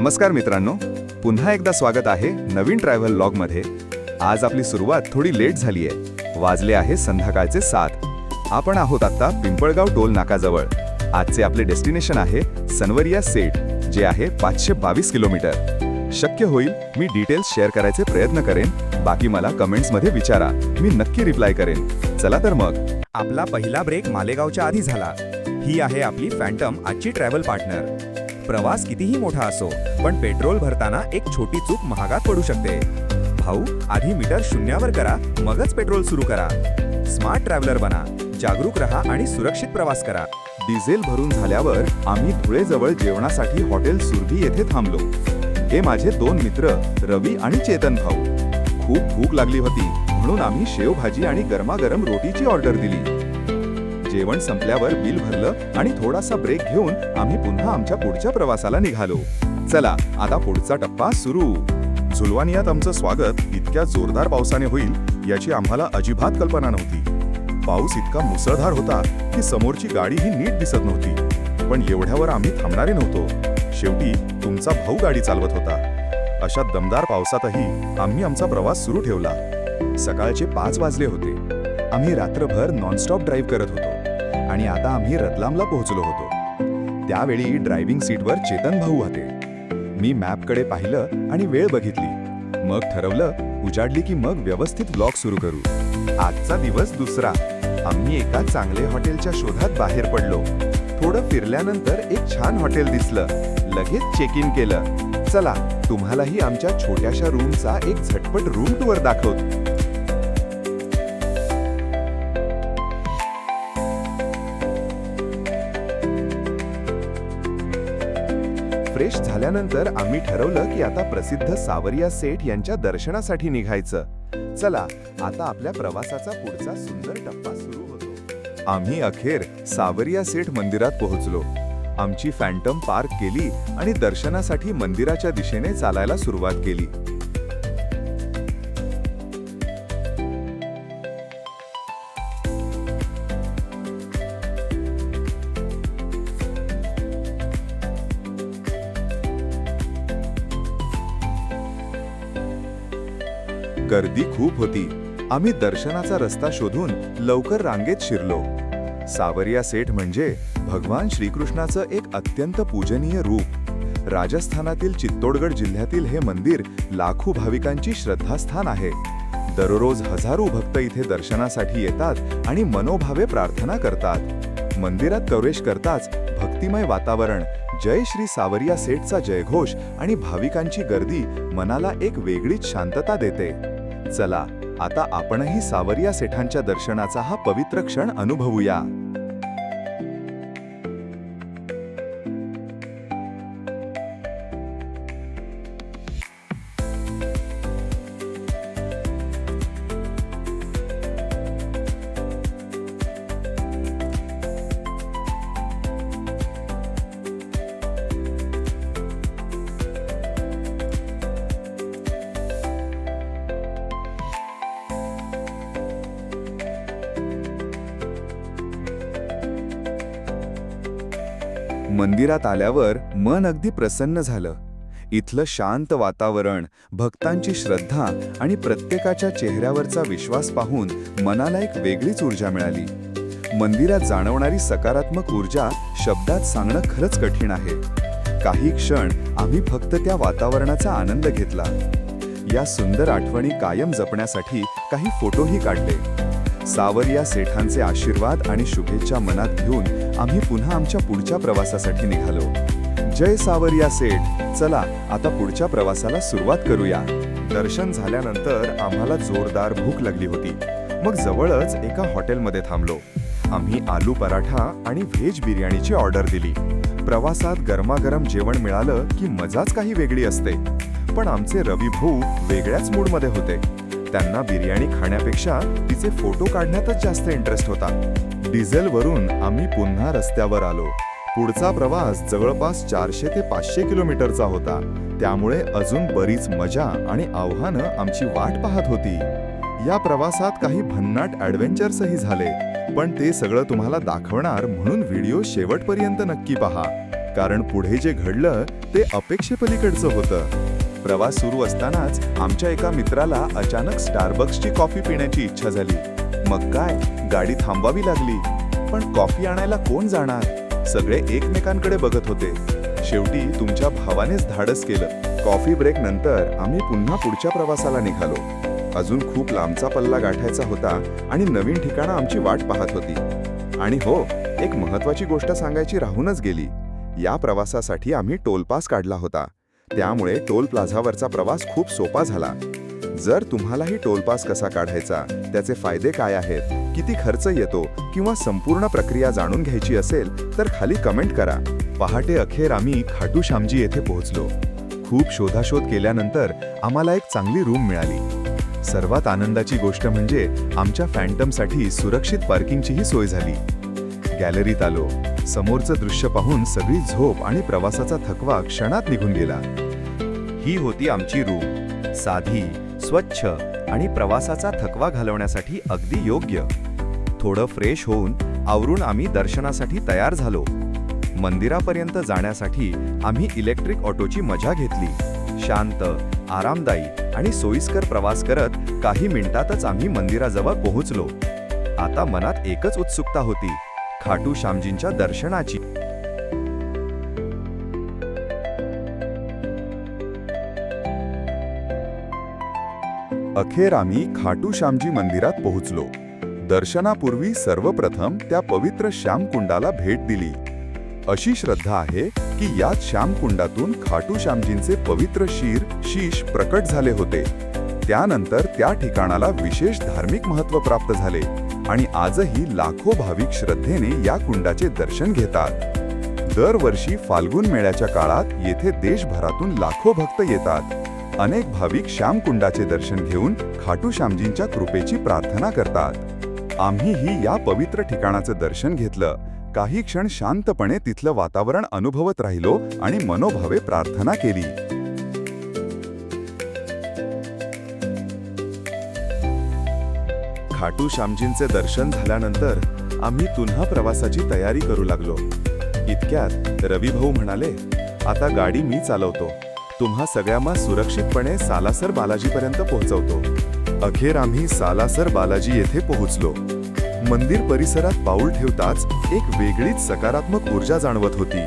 नमस्कार मित्रांनो, पुन्हा एकदा स्वागत आहे नवीन ट्रॅव्हल लॉगमध्ये। आज आपली सुरुवात थोडी लेट झाली आहे। वाजले आहे संध्याकाळचे 7। आपण आहोत आता पिंपळगाव टोल नाकाजवळ। आजचे आपले डेस्टिनेशन आहे सनवरिया सेट, जे आहे 522 किलोमीटर। शक्य होईल मी डिटेल्स शेअर करायचे प्रयत्न करेन, बाकी मला कमेंट्समध्ये विचारा, मी नक्की रिप्लाय करेन। चला तर मग। आपला पहिला ब्रेक मालेगावच्या आधी झाला। ही आहे आपली फॅन्टम आजची ट्रॅव्हल पार्टनर। प्रवास कितीही मोठा असो, पण पेट्रोल भरताना एक छोटी चूक महागात पडू शकते। भाऊ, आधी मीटर शून्यावर करा, मगच पेट्रोल सुरू करा। स्मार्ट ट्रॅव्हलर बना, जागरूक रहा आणि सुरक्षित प्रवास करा। डिझेल भरून झाल्यावर आम्ही धुळेजवळ जेवणासाठी हॉटेल सुरभी येथे थांबलो। हे माझे 2 मित्र रवी आणि चेतन भाऊ। खूप भूक लागली होती, म्हणून आम्ही शेवभाजी आणि गरमागरम रोटीची ऑर्डर दिली। जेवण संपल्यावर बिल भरलं आणि थोडासा ब्रेक घेऊन आम्ही पुन्हा आमच्या पुढच्या प्रवासाला निघालो। चला आता पुढचा टप्पा सुरू। झुलवानियात आमचं स्वागत इतक्या जोरदार पावसाने होईल याची आम्हाला अजिबात कल्पना नव्हती। पाऊस इतका मुसळधार होता की समोरची गाडीही नीट दिसत नव्हती, पण एवढ्यावर आम्ही थांबणारे नव्हतो। शेवटी तुमचा भाऊ गाडी चालवत होता। अशा दमदार पावसातही आम्ही आमचा प्रवास सुरू ठेवला। सकाळचे 5 वाजले होते। आम्ही रात्रभर नॉनस्टॉप ड्राईव्ह करत होतो आणि आता आम्ही रतलामला पोहोचलो होतो। त्यावेळी ड्रायव्हिंग सीटवर चेतन भाऊ होते। मी मॅपकडे पाहिलं आणि वेळ बघितली, मग ठरवलं उजाडली की मग व्यवस्थित ब्लॉग सुरू करू। आजचा दिवस दुसरा। आम्ही एका चांगले हॉटेलच्या शोधात बाहेर पडलो। थोडं फिरल्यानंतर एक छान हॉटेल दिसलं, लगेच चेक इन केलं। चला तुम्हालाही आमच्या छोट्याशा रूमचा एक झटपट रूम टूर दाखवतो। फ्रेश झाल्यानंतर आम्ही ठरवलं की आता प्रसिद्ध सावरिया सेठ यांच्या दर्शनासाठी निघायचं। चला आता आपल्या प्रवासाचा पुढचा सुंदर टप्पा सुरू होतो। आम्ही अखेर सावरिया सेठ मंदिरात पोहोचलो। आमची फॅन्टम पार्क केली आणि दर्शनासाठी मंदिराच्या दिशेने चालायला सुरुवात केली। गर्दी खूप होती। आम्ही दर्शनाचा रस्ता शोधून लवकर रांगेत शिरलो। सावरिया सेठ म्हणजे भगवान श्रीकृष्णाचं एक अत्यंत पूजनीय रूप। राजस्थानातील चित्तोडगड जिल्ह्यातील हे मंदिर लाखो भाविकांची श्रद्धास्थान आहे। दररोज हजारो भक्त इथे दर्शनासाठी येतात आणि मनोभावे प्रार्थना करतात। मंदिरात प्रवेश करताच भक्तिमय वातावरण, जय श्री सावरिया सेठचा जयघोष आणि भाविकांची गर्दी मनाला एक वेगळीच शांतता देते। चला आता आपणही सावरिया सेठांच्या दर्शनाचा हा पवित्र क्षण अनुभवूया। मंदिरात आल्यावर मन अगदी प्रसन्न झालं। इथलं शांत वातावरण, भक्तांची श्रद्धा आणि प्रत्येकाच्या चेहऱ्यावरचा विश्वास पाहून मनाला एक वेगळीच ऊर्जा मिळाली। मंदिरात जाणवणारी सकारात्मक ऊर्जा शब्दात सांगणं खरंच कठीण आहे। काही क्षण आम्ही फक्त त्या वातावरणाचा आनंद घेतला। या सुंदर आठवणी कायम जपण्यासाठी काही फोटोही काढले। सावरिया सेठांचे आशीर्वाद आणि शुभेच्छा मनात घेऊन आम्ही पुन्हा आमच्या पुढच्या प्रवासासाठी निघालो। जय सावरिया सेठ। चला आता पुढच्या प्रवासाला सुरुवात करूया। दर्शन झाल्यानंतर आम्हाला जोरदार भूक लागली होती, मग जवळच एका हॉटेलमध्ये थांबलो। आम्ही आलू पराठा आणि व्हेज बिर्याणीची ऑर्डर दिली। प्रवासात गरमागरम जेवण मिळालं की मजाच काही वेगळी असते। पण आमचे रवी भाऊ वेगळ्याच मूडमध्ये होते। त्यांना बिर्याणी खाण्यापेक्षा तिचे फोटो काढण्यातच जास्त इंटरेस्ट होता। डिझेलवरून आम्ही पुन्हा रस्त्यावर आलो। पुढचा प्रवास जवळपास 400 ते 500 किलोमीटरचा होता, त्यामुळे अजून बरीच मजा आणि आव्हानं आमची वाट पाहत होती। या प्रवासात काही भन्नाट ॲडव्हेंचर्सही झाले, पण ते सगळं तुम्हाला दाखवणार, म्हणून व्हिडिओ शेवटपर्यंत नक्की पहा। कारण पुढे जे घडलं ते अपेक्षेपलीकडचं होतं. प्रवास सुरू असतानाच आमच्या एका मित्राला अचानक स्टारबक्सची कॉफी पिण्याची इच्छा झाली. मग काय, गाडी थांबवावी लागली. पण कॉफी आणायला कोण जाणार? सगळे एकमेकांकडे बघत होते. शेवटी तुमच्या भावानेच धाडस केलं. कॉफी ब्रेक नंतर आम्ही पुन्हा पुढच्या प्रवासाला निघालो. अजून खूप लांबचा पल्ला गाठायचा होता आणि नवीन ठिकाणं आमची वाट पाहत होती. आणि हो, एक महत्वाची गोष्ट सांगायची राहूनच गेली. या प्रवासासाठी आम्ही टोल पास काढला होता. त्यामुळे टोल प्लाझावरचा प्रवास खूप सोपा झाला. जर तुम्हालाही टोल पास कसा काढायचा, त्याचे फायदे काय आहेत, किती खर्च येतो किंवा संपूर्ण प्रक्रिया जाणून घ्यायची असेल तर खाली कमेंट करा. पहाटे अखेर आम्ही खाटू श्यामजी येथे पोहोचलो. खूप शोधाशोध केल्यानंतर आम्हाला एक चांगली रूम मिळाली. सर्वात आनंदाची गोष्ट म्हणजे आमच्या फॅन्टमसाठी सुरक्षित पार्किंगचीही सोय झाली. गॅलरीत आलो. समोरचं दृश्य पाहून सगळी झोप आणि प्रवासाचा थकवा क्षणात निघून गेला. ही होती आमची रूम. साधी, स्वच्छ आणि प्रवासाचा थकवा घालवण्यासाठी अगदी योग्य. थोडं फ्रेश होऊन आवरून आम्ही दर्शनासाठी तयार झालो. मंदिरापर्यंत जाण्यासाठी आम्ही इलेक्ट्रिक ऑटोची मजा घेतली. शांत, आरामदायी आणि सोयीस्कर प्रवास करत काही मिनिटातच आम्ही मंदिराजवळ पोहोचलो. आता मनात एकच उत्सुकता होती, खाटू श्यामजींच्या दर्शनाची. अखेर आम्ही खाटू श्यामजी मंदिरात पोहोचलो. दर्शनापूर्वी सर्वप्रथम त्या पवित्र श्यामकुंडाला भेट दिली. अशी श्रद्धा आहे की याच श्यामकुंडातून खाटू श्यामजींचे पवित्र शीश प्रकट झाले होते. त्यानंतर त्या ठिकाणाला विशेष धार्मिक महत्त्व प्राप्त झाले आणि आजही लाखो भाविक श्रद्धेने या कुंडाचे दर्शन घेतात. दरवर्षी फाल्गुन मेळ्याच्या काळात येथे देशभरातून लाखो भक्त येतात. अनेक भाविक श्यामकुंडाचे दर्शन घेऊन खाटू श्यामजींच्या कृपेची प्रार्थना करतात. आम्हीही या पवित्र ठिकाणाचं दर्शन घेतलं. काही क्षण शांतपणे तिथलं वातावरण अनुभवत राहिलो आणि मनोभावे प्रार्थना केली. खाटू श्यामजींचे दर्शन झाल्यानंतर आम्ही पुन्हा प्रवासाची तयारी करू लागलो. इतक्यात रवी भाऊ म्हणाले, आता गाडी मी चालवतो. तुम्हा सगळ्यांना सुरक्षितपणे सालासर बालाजीपर्यंत पोहोचवतो. अखेर आम्ही सालासर बालाजी येथे पोहोचलो. मंदिर परिसरात पाऊल ठेवताच एक वेगळीच सकारात्मक ऊर्जा जाणवत होती.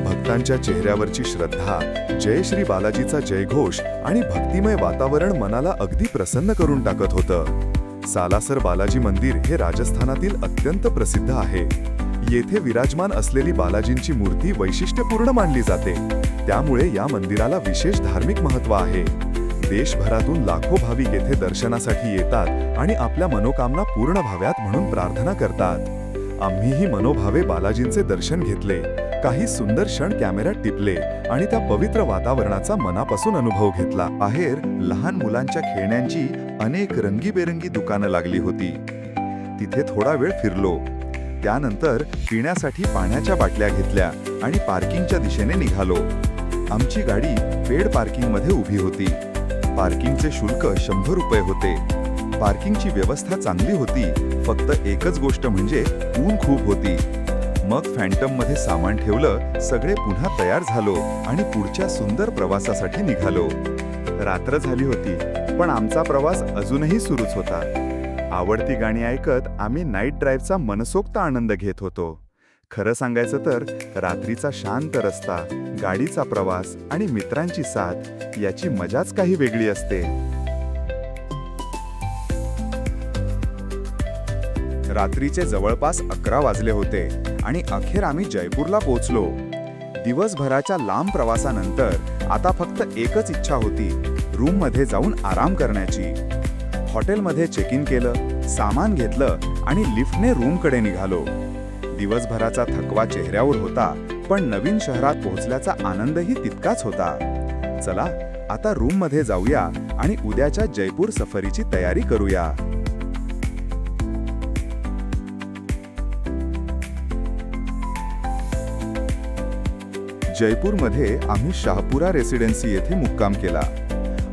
भक्तांच्या चेहऱ्यावरची श्रद्धा, जय श्री बालाजीचा जयघोष आणि भक्तिमय वातावरण मनाला अगदी प्रसन्न करून टाकत होतं. सालासर बालाजी मंदिर हे राजस्थानातील अत्यंत प्रसिद्ध आहे. येथे विराजमान असलेली बालाजींची मूर्ती वैशिष्ट्यपूर्ण मानली जाते. त्यामुळे या मंदिराला विशेष धार्मिक महत्त्व आहे. देशभरातून लाखो भाविक येथे दर्शनासाठी येतात आणि आपल्या मनोकामना पूर्ण व्हाव्यात म्हणून प्रार्थना करतात. आम्हीही मनोभावे बालाजींचे दर्शन घेतले. काही सुंदर क्षण कॅमेऱ्यात टिपले आणि त्या पवित्र वातावरणाचा मनापासून अनुभव घेतला. बाहेर लहान मुलांच्या खेळण्यांची अनेक रंगीबेरंगी दुकानं लागली होती. तिथे थोडा वेळ फिरलो. त्यानंतर पिण्यासाठी पाण्याच्या बाटल्या घेतल्या आणि पार्किंगच्या दिशेने निघालो. आमची गाडी पेड पार्किंगमध्ये उभी होती. पार्किंगचे शुल्क 100 रुपये होते. पार्किंगची व्यवस्था चांगली होती. फक्त एकच गोष्ट म्हणजे ऊन खूप होती. मग फॅन्टममध्ये सामान ठेवलं, सगळे पुन्हा तयार झालो आणि पुढच्या सुंदर प्रवासासाठी निघालो. रात्र झाली होती, पण आमचा प्रवास अजूनही सुरूच होता. आवडती गाणी ऐकत आम्ही नाईट ड्राईव्हचा मनसोक्त आनंद घेत होतो. खरं सांगायचं तर रात्रीचा शांत रस्ता, गाडीचा प्रवास आणि मित्रांची साथ याची मजाच काही वेगळी असते. रात्रीचे जवळपास 11 वाजले होते आणि अखेर आम्ही जयपूरला पोहोचलो. दिवसभराच्या लांब प्रवासानंतर आता फक्त एकच इच्छा होती, रूममध्ये जाऊन आराम करण्याची. हॉटेलमध्ये चेक इन केलं, सामान घेतलं आणि लिफ्टने रूमकडे निघालो. दिवसभराचा थकवा चेहऱ्यावर होता, पण नवीन शहरात पोहोचल्याचा आनंदही तितकाच होता. चला आता रूममध्ये जाऊया आणि उद्याच्या जयपूर सफरीची तयारी करूया. जयपूरमध्ये आम्ही शाहपुरा रेसिडेन्सी येथे मुक्काम केला.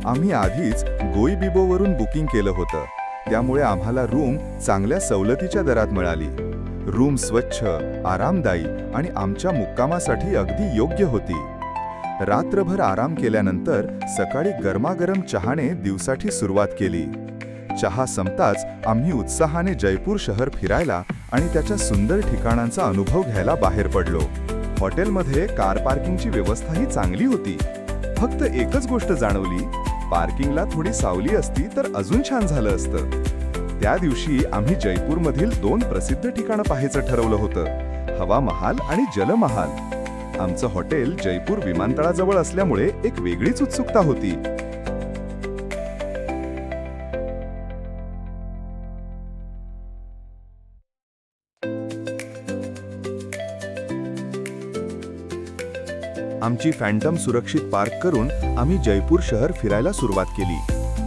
आम्ही आधीच गोईबिबोवरून बुकिंग केलं होतं, त्यामुळे आम्हाला रूम चांगल्या सवलतीच्या दरात मिळाली. रूम स्वच्छ, आरामदायी आणि आमच्या मुक्कामासाठी अगदी योग्य होती. रात्रभर आराम केल्यानंतर सकाळी गरमागरम चहाने दिवसाची सुरुवात केली. चहा संपताच आम्ही उत्साहाने जयपूर शहर फिरायला आणि त्याच्या सुंदर ठिकाणांचा अनुभव घ्यायला बाहेर पडलो. हॉटेलमध्ये कार पार्किंगची व्यवस्थाही चांगली होती. फक्त एकच गोष्ट जाणवली, पार्किंगला थोडी सावली असती तर अजून छान झालं असतं. त्या दिवशी आम्ही जयपूरमधील 2 प्रसिद्ध ठिकाणं पाहायचं ठरवलं होतं, हवा महाल आणि जल महाल. आमचं हॉटेल जयपूर विमानतळाजवळ असल्यामुळे एक वेगळीच उत्सुकता होती. आमची फॅन्टम सुरक्षित पार्क करून आम्ही जयपूर शहर फिरायला सुरुवात केली.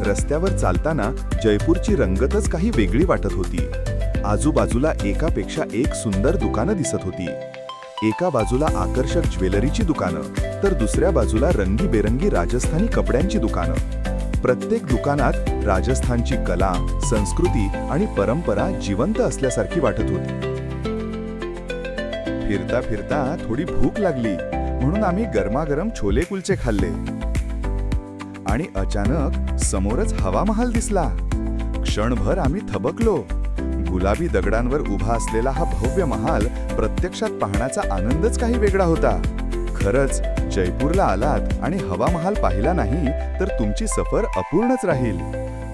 रस्त्यावर चालताना जयपूरची रंगतच काही वेगळी वाटत होती. आजूबाजूला एकापेक्षा एक सुंदर दुकानं दिसत होती. एका बाजूला आकर्षक ज्वेलरीची दुकानं तर दुसऱ्या बाजूला रंगीबेरंगी राजस्थानी कपड्यांची दुकानं. प्रत्येक दुकानात राजस्थानची कला, संस्कृती आणि परंपरा जिवंत असल्यासारखी वाटत होती. फिरता फिरता थोडी भूक लागली म्हणून आम्ही गरमागरम छोले कुलचे खाल्ले आणि अचानक समोरच हवा महाल दिसला. क्षणभर आम्ही थबकलो. गुलाबी दगडांवर उभा असलेला हा भव्य महाल प्रत्यक्षात पाहण्याचा आनंदच काही वेगळा होता. खरंच जयपूरला आलात आणि हवा महाल पाहिला नाही तर तुमची सफर अपूर्णच राहील.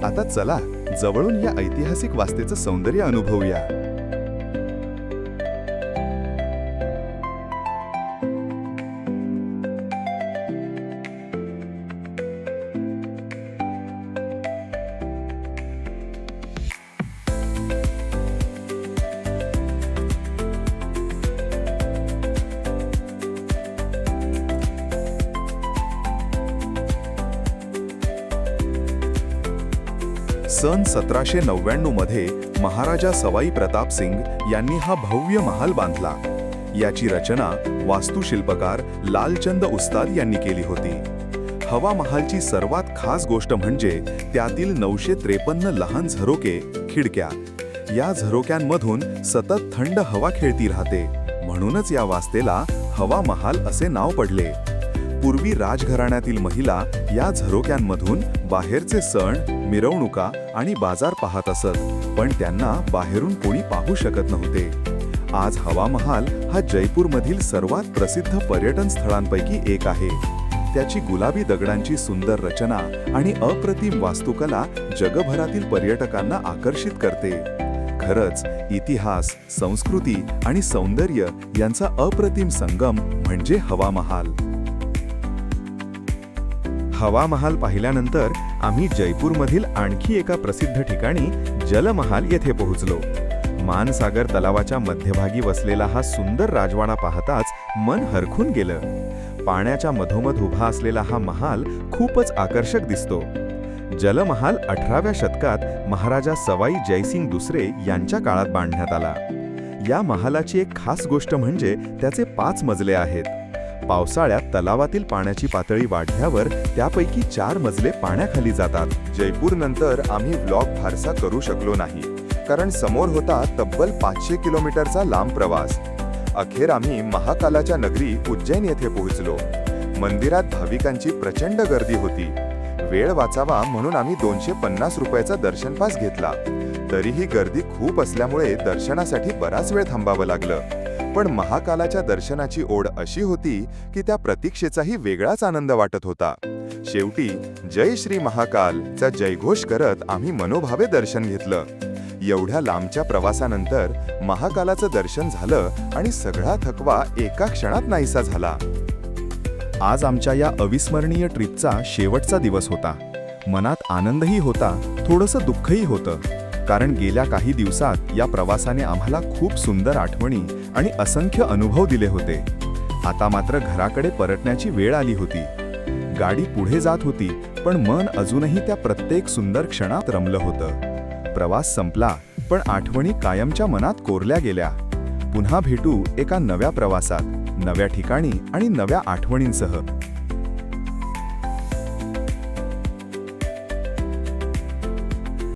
आता चला जवळून या ऐतिहासिक वास्तूचं सौंदर्य अनुभवूया. सन 1799 मध्ये महाराजा सवाई प्रताप सिंग यांनी हा भव्य महाल बांधला. याची रचना वास्तुशिल्पकार लालचंद उस्ताद यांनी केली होती. हवा महालची सर्वात खास गोष्ट म्हणजे त्यातील 953 लहान झरोके, खिडक्या. या झरोक्यांमधून सतत थंड हवा खेळती राहते, म्हणूनच या वास्तेला हवा महाल असे नाव पडले. पूर्वी राजघराण्यातील महिला या झरोक्यांमधून बाहेरचे सण, मिरवणुका आणि बाजार पाहत असत, पण त्यांना बाहेरून कोणी पाहू शकत नव्हते. आज हवा महाल हा जयपूरमधील सर्वात प्रसिद्ध पर्यटन स्थळांपैकी एक आहे. त्याची गुलाबी दगडांची सुंदर रचना आणि अप्रतिम वास्तुकला जगभरातील पर्यटकांना आकर्षित करते. खरंच इतिहास, संस्कृती आणि सौंदर्य यांचा अप्रतिम संगम म्हणजे हवा महाल. हवा महाल पाहिल्यानंतर आम्ही जयपूरमधील आणखी एका प्रसिद्ध ठिकाणी जलमहाल येथे पोहोचलो. मानसागर तलावाच्या मध्यभागी वसलेला हा सुंदर राजवाडा पाहताच मन हरखून गेलं. पाण्याच्या मधोमध उभा असलेला हा महाल खूपच आकर्षक दिसतो. जलमहाल 18व्या शतकात महाराजा सवाई जयसिंग दुसरे यांच्या काळात बांधण्यात आला. या महालाची एक खास गोष्ट म्हणजे त्याचे 5 मजले आहेत. पावसाळ्यात तलावातील पाण्याची पातळी वाढल्यावर त्यापैकी 4 मजले पाण्याखाली जातात. जयपूरनंतर आम्ही व्लॉग फारसा करू शकलो नाही, कारण समोर होता तब्बल 500 किलोमीटरचा लांब प्रवास. अखेर आम्ही महाकालाच्या नगरी उज्जैन येथे पोहोचलो. मंदिरात भाविकांची प्रचंड गर्दी होती. वेळ वाचावा म्हणून आम्ही 250 रुपयाचा दर्शन पास घेतला. तरीही गर्दी खूप असल्यामुळे दर्शनासाठी बराच वेळ थांबावं लागलं. पण महाकालाच्या दर्शनाची ओढ अशी होती की त्या प्रतीक्षेचाही वेगळाच आनंद वाटत होता. शेवटी जय श्री महाकालचा जयघोष करत आम्ही मनोभावे दर्शन घेतलं. एवढ्या लांबच्या प्रवासानंतर महाकालाचं दर्शन झालं आणि सगळा थकवा एका क्षणात नाहीसा झाला. आज आमच्या या अविस्मरणीय ट्रिपचा शेवटचा दिवस होता. मनात आनंदही होता, थोडंसं दुःखही होतं, कारण गेल्या काही दिवसात या प्रवासाने आम्हाला खूप सुंदर आठवणी आणि असंख्य अनुभव दिले होते. आता मात्र घराकडे परतण्याची वेळ आली होती. गाडी पुढे जात होती, पण मन अजूनही त्या प्रत्येक सुंदर क्षणात रमलं होतं. प्रवास संपला, पण आठवणी कायमच्या मनात कोरल्या गेल्या. पुन्हा भेटू एका नव्या प्रवासात, नव्या ठिकाणी आणि नव्या आठवणींसह.